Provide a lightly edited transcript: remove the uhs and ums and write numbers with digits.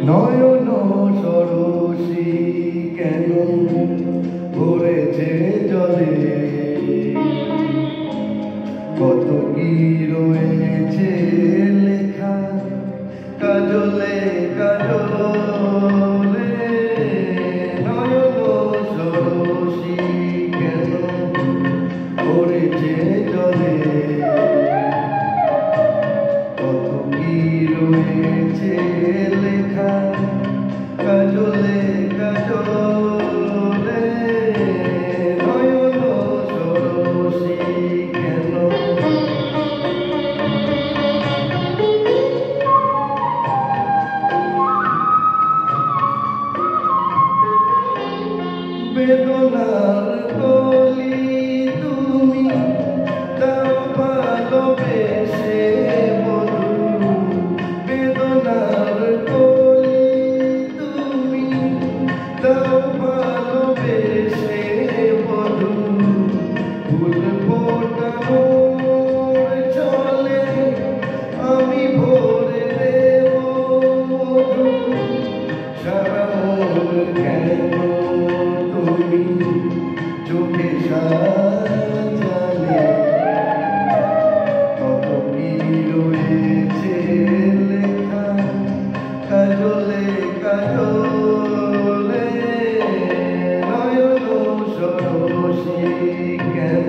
নয়ন সরসী কেন ভরেছে জলে, কত কি রয়েছে লেখা কাজলে কাজলে। নয়ন সরসী কেন ভরেছে জলে, কত কি রয়েছে লেখা কাজলে কাজলে। নয়ন সরসী কেন বেদনার কলি তুমি দাও ভালোবেসে বধূ, বেদনার কলি তুমি দাও ভালোবেসে বধূ। ফুল ফোটানো চলে আমি ভরে দেব মধু, সারা মন কেন তুমি চোখে সাজালে, কত কি রয়েছে লেখা কাজলে কাজলে। নয়ন সরসী কেন